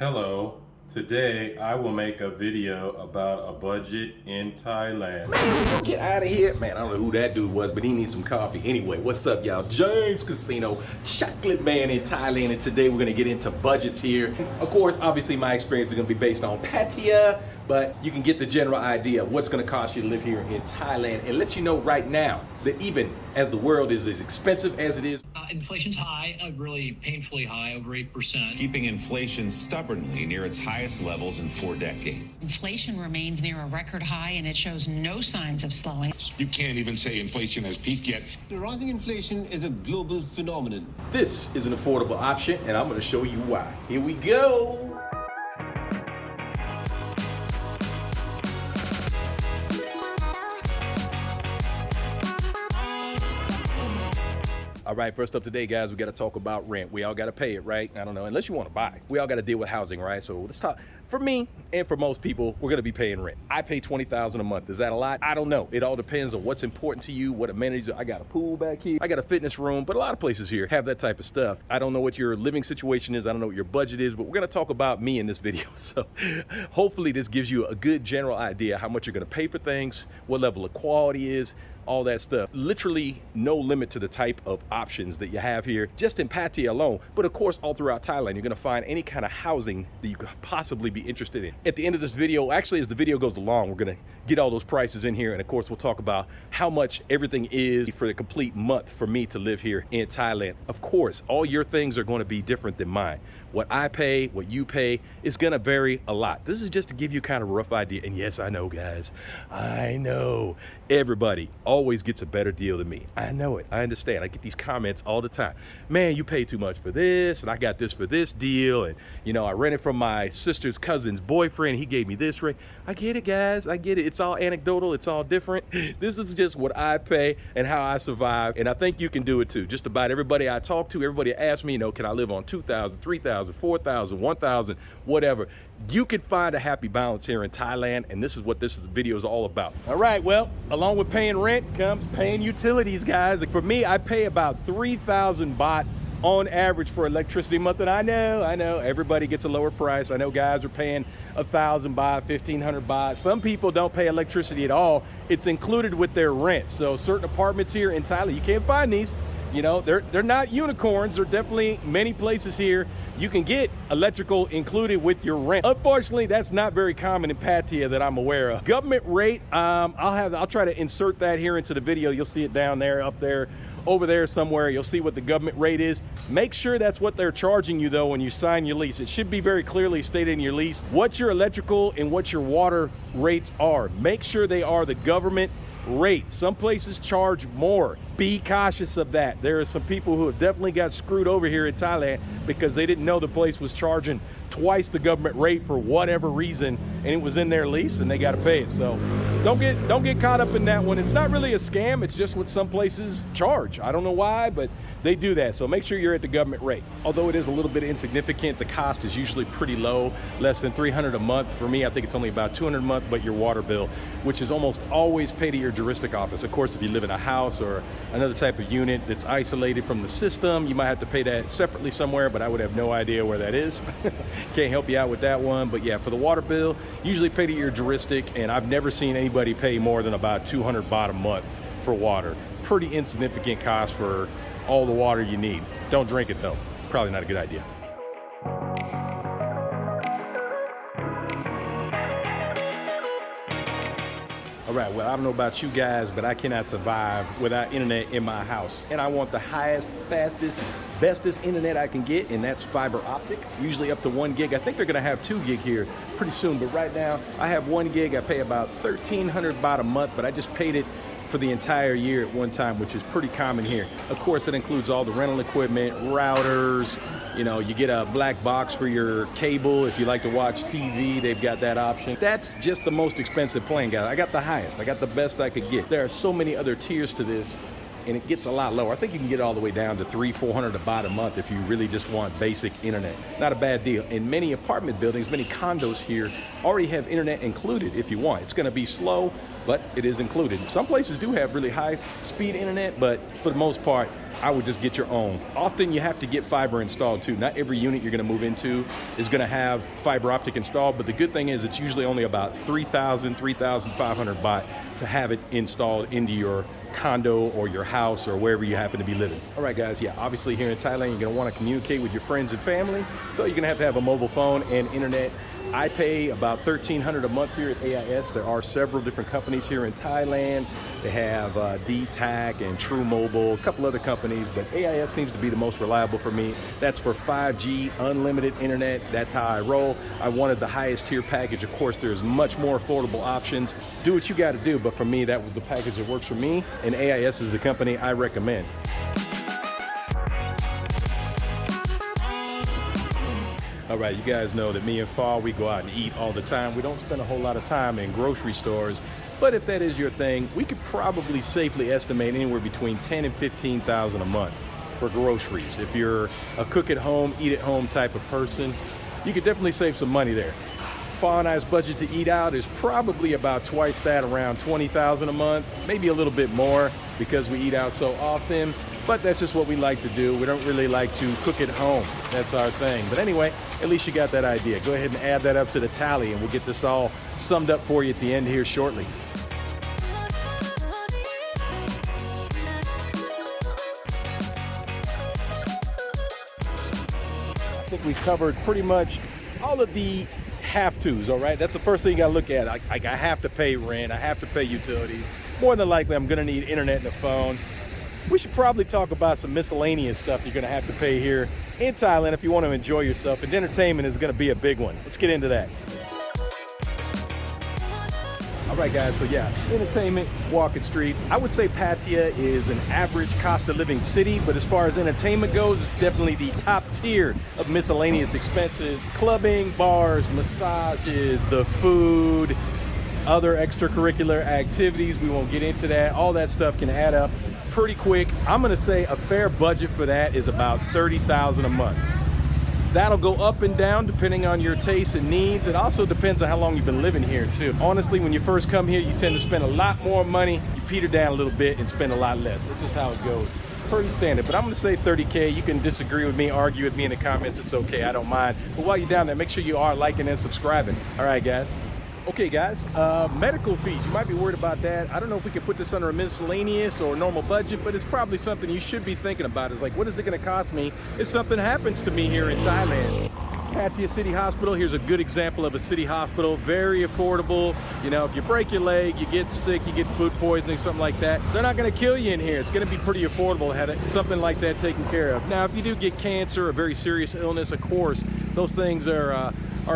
Hello, today I will make a video about a budget in Thailand. Man, get out of here. Man, I don't know who that dude was, but he needs some coffee. Anyway, what's up, y'all? James Casino, chocolate man in Thailand, and today we're gonna get into budgets here. Of course, obviously my experience is gonna be based on Pattaya, but you can get the general idea of what's gonna cost you to live here in Thailand. It lets you know right now that even as the world is as expensive as it is, inflation's high, really painfully high, over 8%. Keeping inflation stubbornly near its highest levels in 4 decades. Inflation remains near a record high and it shows no signs of slowing. You can't even say inflation has peaked yet. The rising inflation is a global phenomenon. this is an affordable option, and I'm gonna show you why. Here we go. All right, first up today, guys, we got to talk about rent. We all got to pay it, right? I don't know, unless you want to buy. We all got to deal with housing, right? So let's talk. For me and for most people, we're going to be paying rent. I pay $20,000 a month. Is that a lot? I don't know. It all depends on what's important to you, what amenities. I got a pool back here. I got a fitness room, but a lot of places here have that type of stuff. I don't know what your living situation is. I don't know what your budget is, but we're going to talk about me in this video. So hopefully this gives you a good general idea how much you're going to pay for things, what level of quality is, all that stuff. Literally no limit to the type of options that you have here, just in Pattaya alone. But of course, all throughout Thailand, you're gonna find any kind of housing that you could possibly be interested in. At the end of this video, actually, as the video goes along, we're gonna get all those prices in here. And of course, we'll talk about how much everything is for the complete month for me to live here in Thailand. Of course, all your things are gonna be different than mine. What I pay, what you pay, is gonna vary a lot. This is just to give you kind of a rough idea. And yes, I know, guys, I know everybody always gets a better deal than me. I know it, I understand. I get these comments all the time. Man, you pay too much for this, and I got this for this deal, and you know, I rented from my sister's cousin's boyfriend, he gave me this rate. I get it, guys, I get it. It's all anecdotal, it's all different. This is just what I pay and how I survive, and I think you can do it too. Just about everybody I talk to, everybody asks me, you know, can I live on 2,000, 3,000, 4,000, 1,000, whatever. You can find a happy balance here in Thailand, and this is what this video is all about. All right, well, along with paying rent comes paying utilities, guys. Like for me, I pay about 3,000 baht on average for electricity a month, and I know, everybody gets a lower price. I know guys are paying 1,000 baht, 1,500 baht. Some people don't pay electricity at all. It's included with their rent. So certain apartments here in Thailand, you can't find these. You know, they're not unicorns. There are definitely many places here you can get electrical included with your rent. Unfortunately, that's not very common in Pattaya that I'm aware of. Government rate, I'll try to insert that here into the video. You'll see it down there, up there, over there somewhere. You'll see what the government rate is. Make sure that's what they're charging you though when you sign your lease. It should be very clearly stated in your lease what your electrical and what your water rates are. Make sure they are the government rate. Some places charge more. Be cautious of that. There are some people who have definitely got screwed over here in Thailand because they didn't know the place was charging twice the government rate for whatever reason, and it was in their lease and they got to pay it. So don't get caught up in that one. It's not really a scam. It's just what some places charge. I don't know why, but they do that. So make sure you're at the government rate. Although it is a little bit insignificant, the cost is usually pretty low, less than 300 a month. For me, I think it's only about 200 a month, but your water bill, which is almost always paid to your juristic office. Of course, if you live in a house or another type of unit that's isolated from the system, you might have to pay that separately somewhere, but I would have no idea where that is. Can't help you out with that one. But yeah, for the water bill, usually pay to your juristic, and I've never seen anybody pay more than about 200 baht a month for water. Pretty insignificant cost for all the water you need. Don't drink it though. Probably not a good idea. All right, well, I don't know about you guys, but I cannot survive without internet in my house. And I want the highest, fastest, bestest internet I can get, and that's fiber optic, usually up to 1 gig. I think they're gonna have 2 gig here pretty soon, but right now I have 1 gig. I pay about 1,300 baht a month, but I just paid it for the entire year at one time, which is pretty common here. Of course, it includes all the rental equipment, routers, you know, you get a black box for your cable. If you like to watch TV, they've got that option. That's just the most expensive plan, guys. I got the highest, I got the best I could get. There are so many other tiers to this and it gets a lot lower. I think you can get all the way down to $300-400 baht a month if you really just want basic internet. Not a bad deal. And many apartment buildings, many condos here already have internet included if you want. It's going to be slow, but it is included. Some places do have really high speed internet, but for the most part, I would just get your own. Often you have to get fiber installed too. Not every unit you're going to move into is going to have fiber optic installed, but the good thing is it's usually only about 3,500 baht to have it installed into your condo or your house or wherever you happen to be living. All right, guys, yeah, obviously here in Thailand, you're going to want to communicate with your friends and family, so you're going to have a mobile phone and internet. I pay about $1,300 a month here at AIS. There are several different companies here in Thailand. They have DTAC and True Mobile, a couple other companies, but AIS seems to be the most reliable for me. That's for 5G unlimited internet. That's how I roll. I wanted the highest tier package. Of course, there's much more affordable options. Do what you got to do, but for me, that was the package that works for me, and AIS is the company I recommend. All right, you guys know that me and Fall, we go out and eat all the time. We don't spend a whole lot of time in grocery stores, but if that is your thing, we could probably safely estimate anywhere between 10 and 15,000 a month for groceries. If you're a cook at home, eat at home type of person, you could definitely save some money there. Fall and I's budget to eat out is probably about twice that, around 20,000 a month, maybe a little bit more because we eat out so often. But that's just what we like to do. We don't really like to cook at home. That's our thing. But anyway, at least you got that idea. Go ahead and add that up to the tally, and we'll get this all summed up for you at the end here shortly. I think we covered pretty much all of the have-tos, all right? That's the first thing you gotta look at. I have to pay rent, I have to pay utilities. More than likely, I'm gonna need internet and a phone. We should probably talk about some miscellaneous stuff you're going to have to pay here in Thailand if you want to enjoy yourself, and entertainment is going to be a big one. Let's get into that. All right, guys, so yeah, entertainment, Walking Street. I would say Pattaya is an average cost of living city, but as far as entertainment goes, it's definitely the top tier of miscellaneous expenses. Clubbing, bars, massages, the food, other extracurricular activities. We won't get into that. All that stuff can add up pretty quick. I'm gonna say a fair budget for that is about 30,000 a month. That'll go up and down depending on your tastes and needs. It also depends on how long you've been living here too. Honestly, when you first come here, you tend to spend a lot more money. You peter down a little bit and spend a lot less. That's just how it goes. Pretty standard, but I'm gonna say 30K. You can disagree with me, argue with me in the comments. It's okay, I don't mind. But while you're down there, make sure you are liking and subscribing. All right, guys. Okay, guys, medical fees. You might be worried about that. I don't know if we could put this under a miscellaneous or normal budget, but it's probably something you should be thinking about. It's like, what is it going to cost me if something happens to me here in Thailand? Pattaya City Hospital, here's a good example of a city hospital, very affordable. You know, if you break your leg, you get sick, you get food poisoning, something like that, they're not going to kill you in here. It's going to be pretty affordable to have something like that taken care of. Now, if you do get cancer, a very serious illness, of course, those things are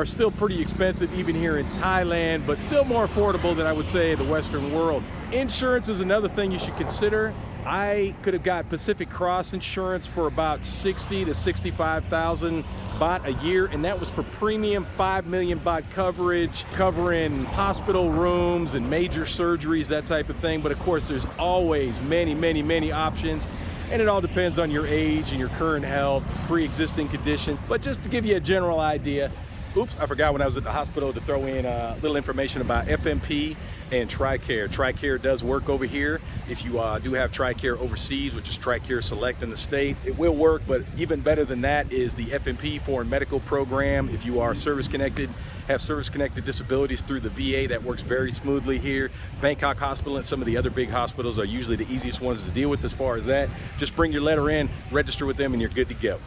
still pretty expensive even here in Thailand, but still more affordable than I would say the Western world. Insurance is another thing you should consider. I could have got Pacific Cross insurance for about 60 to 65,000 baht a year, and that was for premium 5 million baht coverage, covering hospital rooms and major surgeries, that type of thing. But of course, there's always many options. And it all depends on your age and your current health, pre-existing condition. But just to give you a general idea, oops, I forgot when I was at the hospital to throw in a little information about FMP and TRICARE. TRICARE does work over here. If you do have TRICARE overseas, which is TRICARE Select in the state, it will work, but even better than that is the FMP Foreign Medical Program. If you are service-connected, have service-connected disabilities through the VA, that works very smoothly here. Bangkok Hospital and some of the other big hospitals are usually the easiest ones to deal with as far as that. Just bring your letter in, register with them, and you're good to go.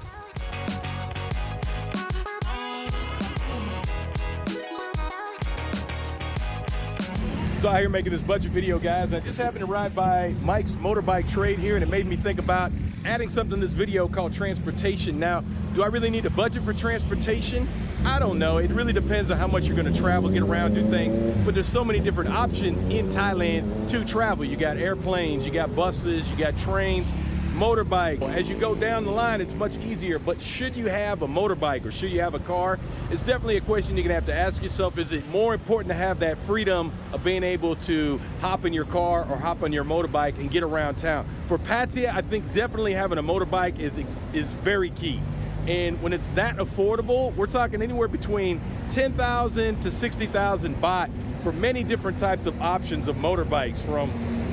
So out here making this budget video, guys. I just happened to ride by Mike's motorbike trade here, and it made me think about adding something to this video called transportation. Now, do I really need a budget for transportation? I don't know. It really depends on how much you're going to travel, get around, do things. But there's so many different options in Thailand to travel. You got airplanes, you got buses, you got trains. motorbike. As you go down the line, it's much easier, but should you have a motorbike or should you have a car? It's definitely a question you're gonna have to ask yourself. Is it more important to have that freedom of being able to hop in your car or hop on your motorbike and get around town? For Pattaya, I think definitely having a motorbike is very key. And when it's that affordable, we're talking anywhere between 10,000 to 60,000 baht for many different types of options of motorbikes, from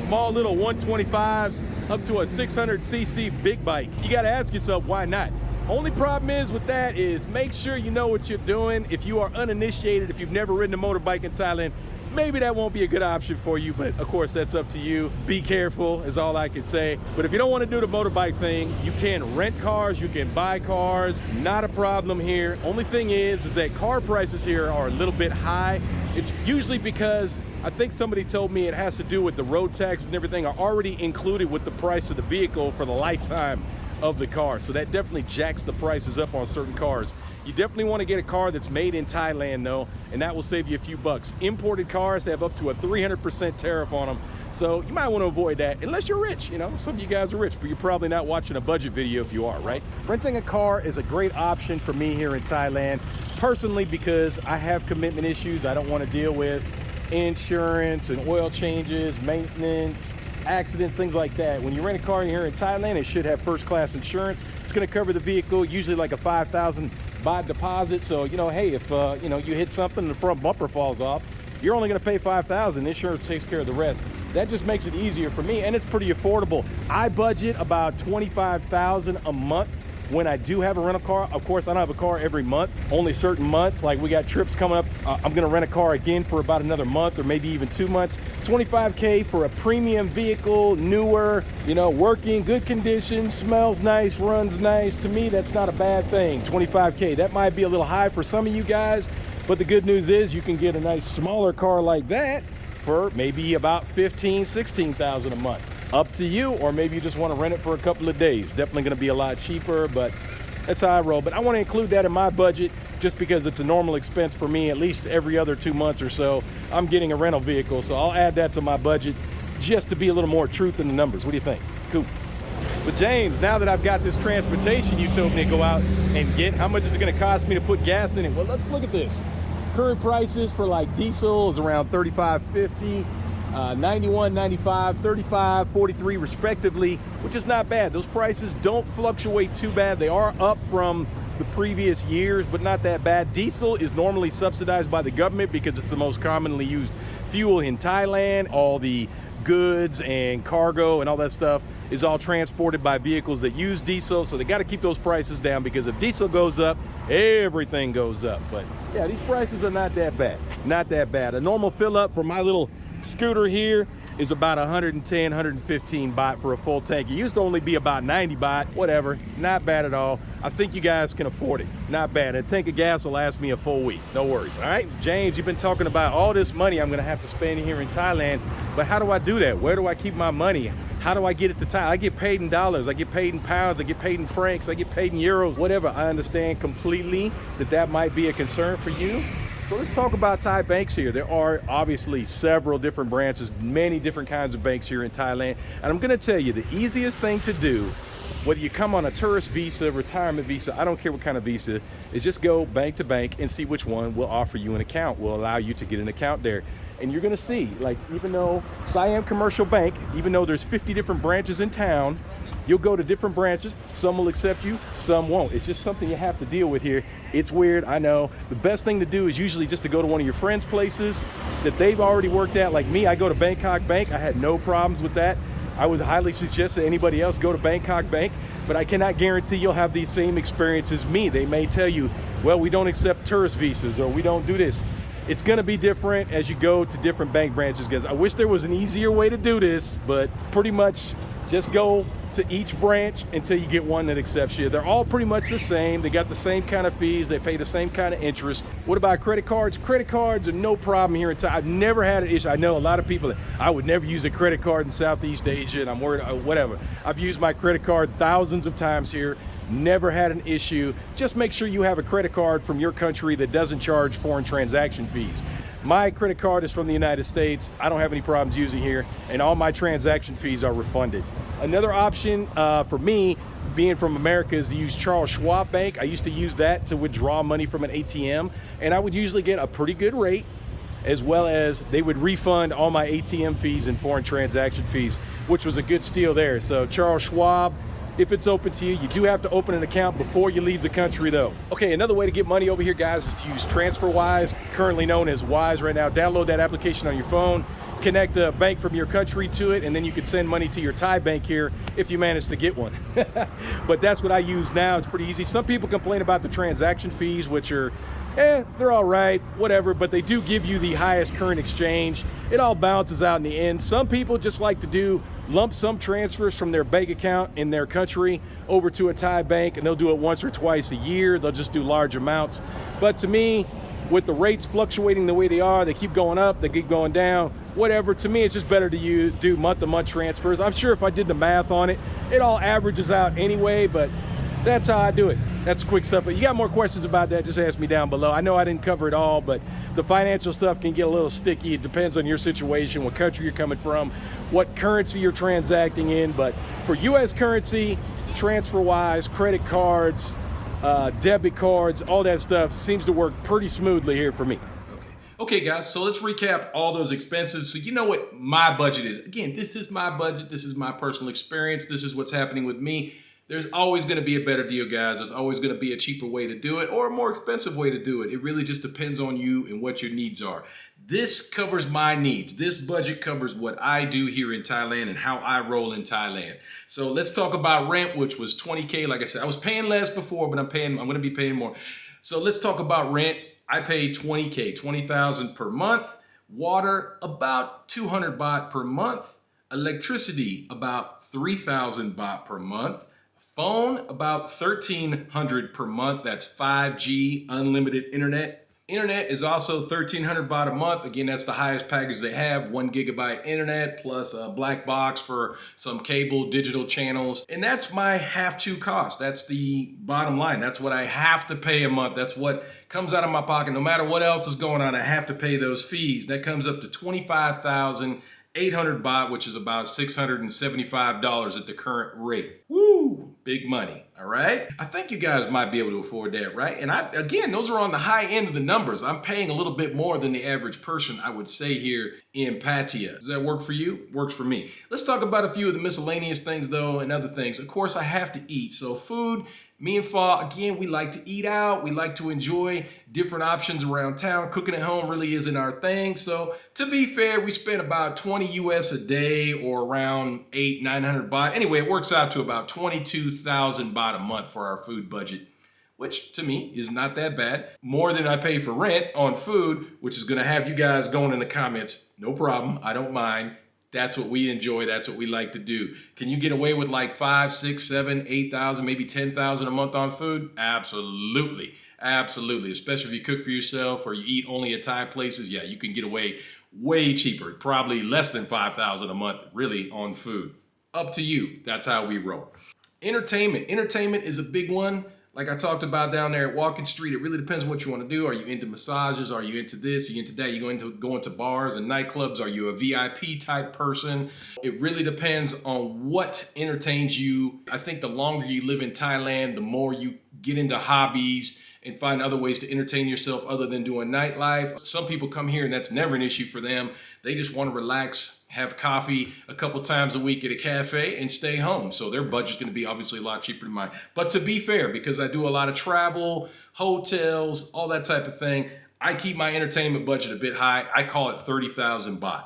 small little 125s up to a 600cc big bike. You gotta ask yourself, why not? Only problem is with that is make sure you know what you're doing. If you are uninitiated, if you've never ridden a motorbike in Thailand, maybe that won't be a good option for you, but of course that's up to you. Be careful is all I can say. But if you don't want to do the motorbike thing, you can rent cars, you can buy cars, not a problem here. Only thing is that car prices here are a little bit high. It's usually because I think somebody told me it has to do with the road taxes and everything are already included with the price of the vehicle for the lifetime of the car. So that definitely jacks the prices up on certain cars. You definitely want to get a car that's made in Thailand though, and that will save you a few bucks. Imported cars have up to a 300% tariff on them. So you might want to avoid that unless you're rich. You know, some of you guys are rich, but you're probably not watching a budget video if you are, right? Renting a car is a great option for me here in Thailand, personally, because I have commitment issues I don't want to deal with. Insurance and oil changes, maintenance, accidents, things like that. When you rent a car here in Thailand, it should have first class insurance. It's going to cover the vehicle, usually like a 5,000 baht deposit. So, you know, hey, if you know, you hit something and the front bumper falls off, you're only going to pay 5,000. Insurance takes care of the rest. That just makes it easier for me, and it's pretty affordable. I budget about 25,000 a month when I do have a rental car. Of course, I don't have a car every month, only certain months. Like we got trips coming up. I'm gonna rent a car again for about another month or maybe even 2 months. 25K for a premium vehicle, newer, you know, working, good condition, smells nice, runs nice. To me, that's not a bad thing. 25K, that might be a little high for some of you guys, but the good news is you can get a nice smaller car like that for maybe about 15, 16,000 a month. Up to you, or maybe you just want to rent it for a couple of days. Definitely going to be a lot cheaper, but that's how I roll. But I want to include that in my budget just because it's a normal expense for me. At least every other 2 months or so, I'm getting a rental vehicle. So I'll add that to my budget just to be a little more truth in the numbers. What do you think? Cool. But James, now that I've got this transportation you told me to go out and get, how much is it going to cost me to put gas in it? Well, let's look at this. Current prices for like diesel is around $35.50. 91, 95, 35, 43 respectively, which is not bad. Those prices don't fluctuate too bad. They are up from the previous years, but not that bad. Diesel is normally subsidized by the government because it's the most commonly used fuel in Thailand. All the goods and cargo and all that stuff is all transported by vehicles that use diesel, so they got to keep those prices down, because if diesel goes up, everything goes up. But yeah, these prices are not that bad. Not that bad. A normal fill up for my little scooter here is about 110, 115 baht for a full tank. It used to only be about 90 baht, whatever. Not bad at all. I think you guys can afford it. Not bad. A tank of gas will last me a full week. No worries. All right, James, you've been talking about all this money I'm gonna have to spend here in Thailand, but how do I do that? Where do I keep my money? How do I get it to Thailand? I get paid in dollars, I get paid in pounds, I get paid in francs, I get paid in euros, whatever. I understand completely that might be a concern for you. So let's talk about Thai banks here. There are obviously several different branches, many different kinds of banks here in Thailand. And I'm gonna tell you, the easiest thing to do, whether you come on a tourist visa, retirement visa, I don't care what kind of visa, is just go bank to bank and see which one will offer you an account, will allow you to get an account there. And you're gonna see, like, even though Siam Commercial Bank, even though there's 50 different branches in town, you'll go to different branches. Some will accept you, some won't. It's just something you have to deal with here. It's weird, I know. The best thing to do is usually just to go to one of your friends' places that they've already worked at. Like me, I go to Bangkok Bank. I had no problems with that. I would highly suggest that anybody else go to Bangkok Bank, but I cannot guarantee you'll have the same experience as me. They may tell you, well, we don't accept tourist visas, or we don't do this. It's gonna be different as you go to different bank branches, guys. I wish there was an easier way to do this, but pretty much just go to each branch until you get one that accepts you. They're all pretty much the same. They got the same kind of fees. They pay the same kind of interest. What about credit cards? Credit cards are no problem here in Thailand. I've never had an issue. I know a lot of people that I would never use a credit card in Southeast Asia, and I'm worried, whatever. I've used my credit card thousands of times here. Never had an issue. Just make sure you have a credit card from your country that doesn't charge foreign transaction fees. My credit card is from the United States. I don't have any problems using here, and all my transaction fees are refunded. Another option for me, being from America, is to use Charles Schwab Bank. I used to use that to withdraw money from an ATM, and I would usually get a pretty good rate, as well as they would refund all my ATM fees and foreign transaction fees, which was a good steal there. So Charles Schwab, if it's open to you, you do have to open an account before you leave the country though. Okay, another way to get money over here, guys, is to use Transferwise, currently known as Wise right now. Download that application on your phone, connect a bank from your country to it, and then you can send money to your Thai bank here if you manage to get one. But that's what I use now. It's pretty easy. Some people complain about the transaction fees, which are, they're all right, whatever, but they do give you the highest current exchange. It all balances out in the end. Some people just like to do lump sum transfers from their bank account in their country over to a Thai bank, and they'll do it once or twice a year. They'll just do large amounts. But to me, with the rates fluctuating the way they are, they keep going up, they keep going down, whatever. To me, it's just better to do month-to-month transfers. I'm sure if I did the math on it, it all averages out anyway, but that's how I do it. That's quick stuff. But you got more questions about that, just ask me down below. I know I didn't cover it all, but the financial stuff can get a little sticky. It depends on your situation, what country you're coming from, what currency you're transacting in. But for US currency, TransferWise, credit cards, debit cards, all that stuff seems to work pretty smoothly here for me. Okay, guys, so let's recap all those expenses. So you know what my budget is. Again, this is my budget. This is my personal experience. This is what's happening with me. There's always going to be a better deal, guys. There's always going to be a cheaper way to do it or a more expensive way to do it. It really just depends on you and what your needs are. This covers my needs. This budget covers what I do here in Thailand and how I roll in Thailand. So let's talk about rent, which was 20K. Like I said, I was paying less before, but I'm going to be paying more. So let's talk about rent. I pay 20K, 20,000 per month. Water, about 200 baht per month. Electricity, about 3,000 baht per month. Phone, about 1,300 per month. That's 5G, unlimited internet. Internet is also 1,300 baht a month. Again, that's the highest package they have. 1 gigabyte internet plus a black box for some cable, digital channels. And that's my have-to cost. That's the bottom line. That's what I have to pay a month. That's what comes out of my pocket. No matter what else is going on, I have to pay those fees. That comes up to 25,800 baht, which is about $675 at the current rate. Woo! Big money, all right? I think you guys might be able to afford that, right? And again, those are on the high end of the numbers. I'm paying a little bit more than the average person, I would say, here in Pattaya. Does that work for you? Works for me. Let's talk about a few of the miscellaneous things, though, and other things. Of course, I have to eat. So food, me and Fa, again, we like to eat out. We like to enjoy different options around town. Cooking at home really isn't our thing. So to be fair, we spend about 20 US a day or around 800-900 baht. Anyway, it works out to about 22,000 baht a month for our food budget, which to me is not that bad. More than I pay for rent on food, which is going to have you guys going in the comments. No problem. I don't mind. That's what we enjoy. That's what we like to do. Can you get away with like 5, 6, 7, 8,000, maybe 10,000 a month on food? Absolutely. Absolutely. Especially if you cook for yourself or you eat only at Thai places. Yeah, you can get away way cheaper. Probably less than 5,000 a month really on food. Up to you. That's how we roll. Entertainment. Entertainment is a big one. Like I talked about down there at Walking Street, it really depends on what you want to do. Are you into massages? Are you into this? Are you into that? You going to bars and nightclubs? Are you a VIP type person? It really depends on what entertains you. I think the longer you live in Thailand, the more you get into hobbies and find other ways to entertain yourself other than doing nightlife. Some people come here and that's never an issue for them. They just want to relax, have coffee a couple times a week at a cafe and stay home. So their budget's going to be obviously a lot cheaper than mine. But to be fair, because I do a lot of travel, hotels, all that type of thing, I keep my entertainment budget a bit high. I call it 30,000 baht.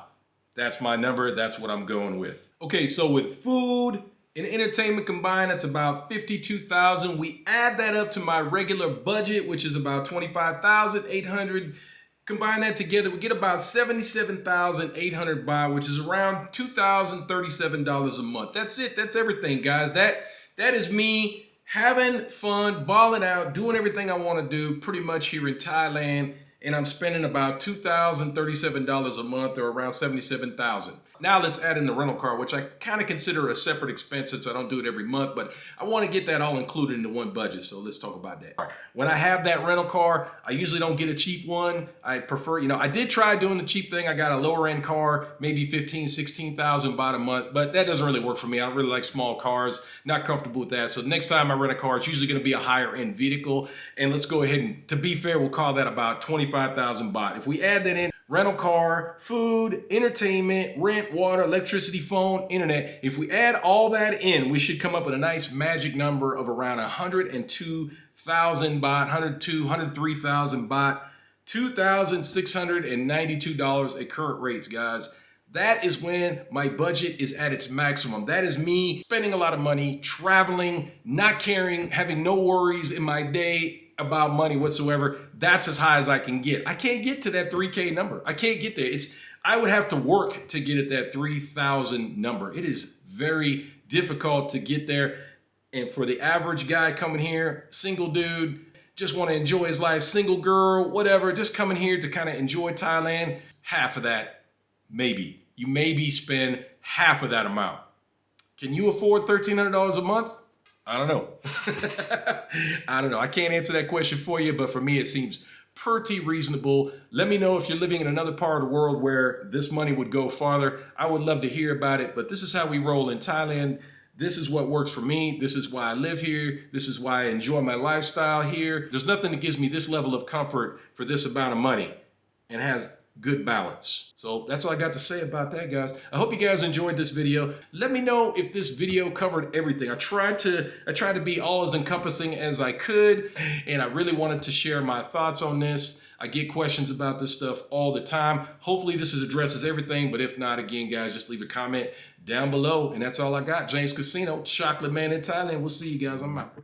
That's my number. That's what I'm going with. Okay, so with food and entertainment combined, that's about 52,000. We add that up to my regular budget, which is about 25,800. Combine that together, we get about 77,800 baht, which is around $2,037 a month. That's it. That's everything, guys. That is me having fun, balling out, doing everything I want to do pretty much here in Thailand. And I'm spending about $2,037 a month or around 77,000. Now let's add in the rental car, which I kind of consider a separate expense since I don't do it every month, but I want to get that all included into one budget. So let's talk about that. When I have that rental car, I usually don't get a cheap one. I prefer, you know, I did try doing the cheap thing. I got a lower end car, maybe 15, 16,000 baht a month, but that doesn't really work for me. I don't really like small cars, not comfortable with that. So the next time I rent a car, it's usually going to be a higher end vehicle. And let's go ahead and, to be fair, we'll call that about 25,000 baht. If we add that in, rental car, food, entertainment, rent, water, electricity, phone, internet. If we add all that in, we should come up with a nice magic number of around 102,000 baht, 103,000 baht, $2,692 at current rates, guys. That is when my budget is at its maximum. That is me spending a lot of money, traveling, not caring, having no worries in my day about money whatsoever. That's as high as I can get. I can't get to that 3K number. I can't get there. I would have to work to get at that 3,000 number. It is very difficult to get there. And for the average guy coming here, single dude, just want to enjoy his life, single girl, whatever, just coming here to kind of enjoy Thailand, half of that, maybe. You maybe spend half of that amount. Can you afford $1,300 a month? I don't know. I don't know. I can't answer that question for you, but for me, it seems pretty reasonable. Let me know if you're living in another part of the world where this money would go farther. I would love to hear about it, but this is how we roll in Thailand. This is what works for me. This is why I live here. This is why I enjoy my lifestyle here. There's nothing that gives me this level of comfort for this amount of money and has good balance. So that's all I got to say about that, guys. I hope you guys enjoyed this video. Let me know if this video covered everything. I tried to be all as encompassing as I could, and I really wanted to share my thoughts on this. I get questions about this stuff all the time. Hopefully this addresses everything, but if not, again, guys, just leave a comment down below. And that's all I got. James Casino, Chocolate Man in Thailand. We'll see you guys. I'm out.